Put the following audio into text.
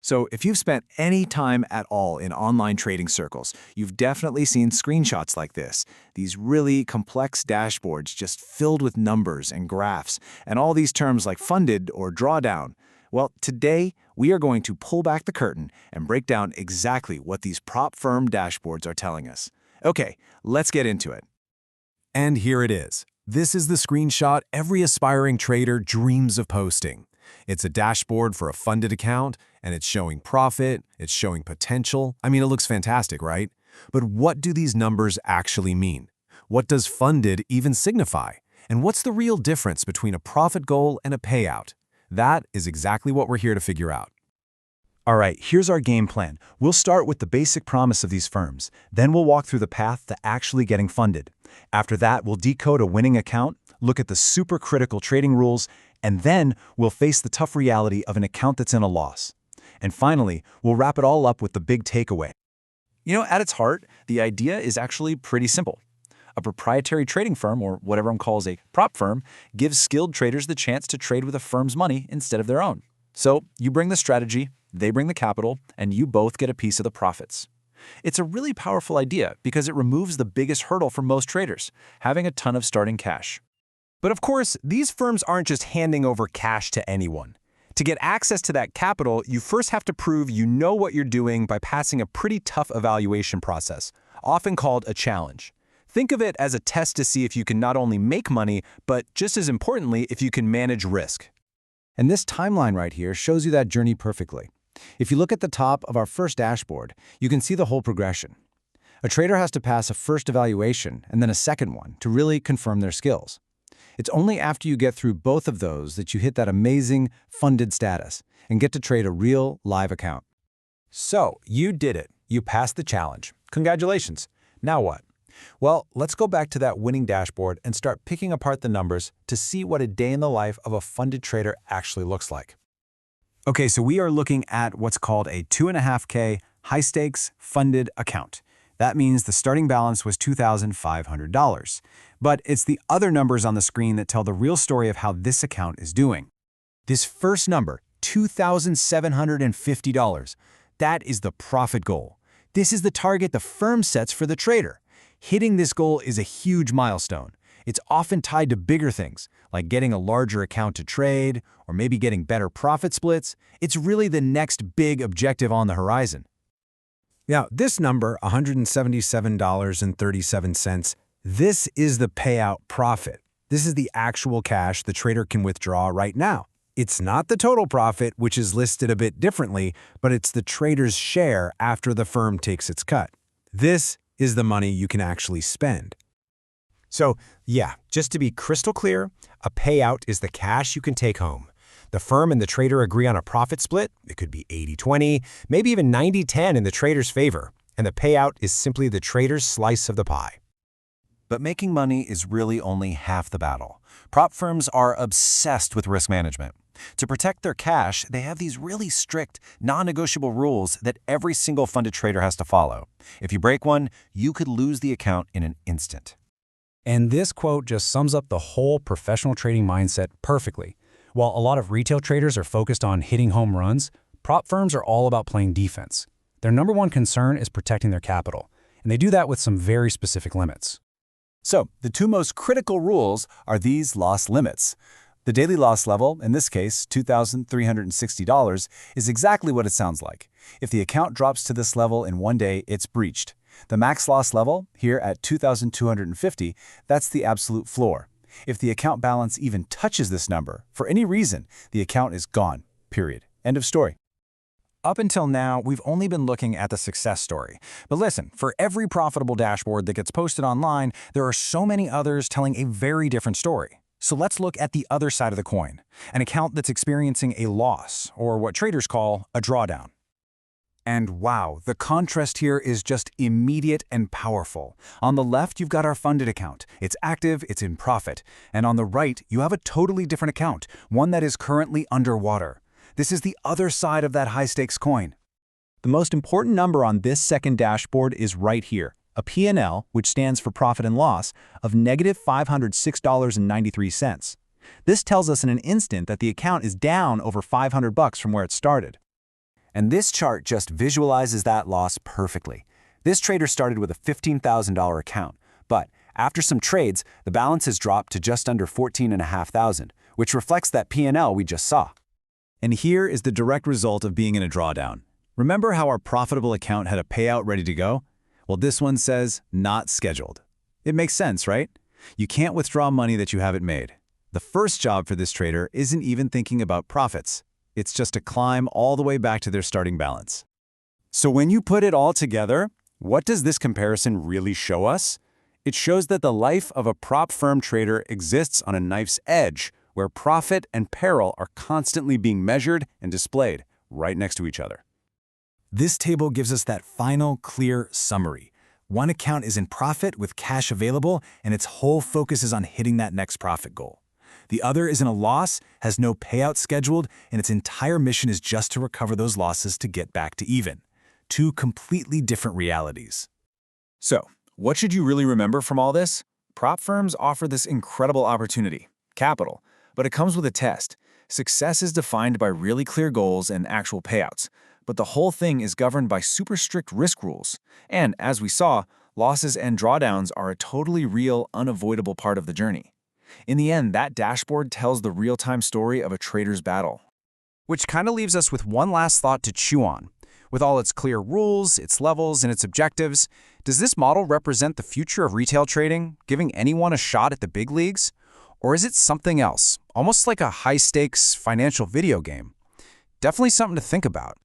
So if you've spent any time at all in online trading circles, you've definitely seen screenshots like this. These really complex dashboards just filled with numbers and graphs, and all these terms like funded or drawdown. Well, today we are going to pull back the curtain and break down exactly what these prop firm dashboards are telling us. Okay, let's get into it. And here it is. This is the screenshot every aspiring trader dreams of posting. It's a dashboard for a funded account, and it's showing profit, it's showing potential. I mean, it looks fantastic, right? But what do these numbers actually mean? What does funded even signify? And what's the real difference between a profit goal and a payout? That is exactly what we're here to figure out. All right, here's our game plan. We'll start with the basic promise of these firms. Then we'll walk through the path to actually getting funded. After that, we'll decode a winning account, look at the super critical trading rules, and then we'll face the tough reality of an account that's in a loss. And finally, we'll wrap it all up with the big takeaway. At its heart, the idea is actually pretty simple. A proprietary trading firm, or what everyone calls a prop firm, gives skilled traders the chance to trade with a firm's money instead of their own. So you bring the strategy, they bring the capital, and you both get a piece of the profits. It's a really powerful idea because it removes the biggest hurdle for most traders, having a ton of starting cash. But of course, these firms aren't just handing over cash to anyone. To get access to that capital, you first have to prove you know what you're doing by passing a pretty tough evaluation process, often called a challenge. Think of it as a test to see if you can not only make money, but just as importantly, if you can manage risk. And this timeline right here shows you that journey perfectly. If you look at the top of our first dashboard, you can see the whole progression. A trader has to pass a first evaluation and then a second one to really confirm their skills. It's only after you get through both of those that you hit that amazing funded status and get to trade a real live account. So, you did it. You passed the challenge. Congratulations. Now what? Well, let's go back to that winning dashboard and start picking apart the numbers to see what a day in the life of a funded trader actually looks like. Okay, so we are looking at what's called a 2.5K high-stakes funded account. That means the starting balance was $2,500. But it's the other numbers on the screen that tell the real story of how this account is doing. This first number, $2,750, that is the profit goal. This is the target the firm sets for the trader. Hitting this goal is a huge milestone. It's often tied to bigger things, like getting a larger account to trade, or maybe getting better profit splits. It's really the next big objective on the horizon. Now, this number, $177.37, this is the payout profit. This is the actual cash the trader can withdraw right now. It's not the total profit, which is listed a bit differently, but it's the trader's share after the firm takes its cut. This is the money you can actually spend. So, yeah, just to be crystal clear, a payout is the cash you can take home. The firm and the trader agree on a profit split. It could be 80-20, maybe even 90-10 in the trader's favor, and the payout is simply the trader's slice of the pie. But making money is really only half the battle. Prop firms are obsessed with risk management. To protect their cash, they have these really strict, non-negotiable rules that every single funded trader has to follow. If you break one, you could lose the account in an instant. And this quote just sums up the whole professional trading mindset perfectly. While a lot of retail traders are focused on hitting home runs, prop firms are all about playing defense. Their number one concern is protecting their capital, and they do that with some very specific limits. So, the two most critical rules are these loss limits. The daily loss level, in this case, $2,360, is exactly what it sounds like. If the account drops to this level in one day, it's breached. The max loss level, here at $2,250, that's the absolute floor. If the account balance even touches this number, for any reason, the account is gone, period. End of story. Up until now, we've only been looking at the success story. But listen, for every profitable dashboard that gets posted online, there are so many others telling a very different story. So let's look at the other side of the coin, an account that's experiencing a loss, or what traders call a drawdown. And wow, the contrast here is just immediate and powerful. On the left, you've got our funded account. It's active, it's in profit. And on the right, you have a totally different account, one that is currently underwater. This is the other side of that high-stakes coin. The most important number on this second dashboard is right here, a P&L, which stands for profit and loss, of negative $506.93. This tells us in an instant that the account is down over $500 from where it started. And this chart just visualizes that loss perfectly. This trader started with a $15,000 account, but after some trades, the balance has dropped to just under $14,500, which reflects that P&L we just saw. And here is the direct result of being in a drawdown. Remember how our profitable account had a payout ready to go? Well, this one says, not scheduled. It makes sense, right? You can't withdraw money that you haven't made. The first job for this trader isn't even thinking about profits. It's just to climb all the way back to their starting balance. So when you put it all together, what does this comparison really show us? It shows that the life of a prop firm trader exists on a knife's edge, where profit and peril are constantly being measured and displayed right next to each other. This table gives us that final, clear summary. One account is in profit with cash available, and its whole focus is on hitting that next profit goal. The other is in a loss, has no payout scheduled, and its entire mission is just to recover those losses to get back to even. Two completely different realities. So, what should you really remember from all this? Prop firms offer this incredible opportunity, capital, but it comes with a test. Success is defined by really clear goals and actual payouts, but the whole thing is governed by super strict risk rules. And as we saw, losses and drawdowns are a totally real, unavoidable part of the journey. In the end, that dashboard tells the real-time story of a trader's battle. Which kind of leaves us with one last thought to chew on. With all its clear rules, its levels, and its objectives, does this model represent the future of retail trading, giving anyone a shot at the big leagues? Or is it something else, almost like a high-stakes financial video game? Definitely something to think about.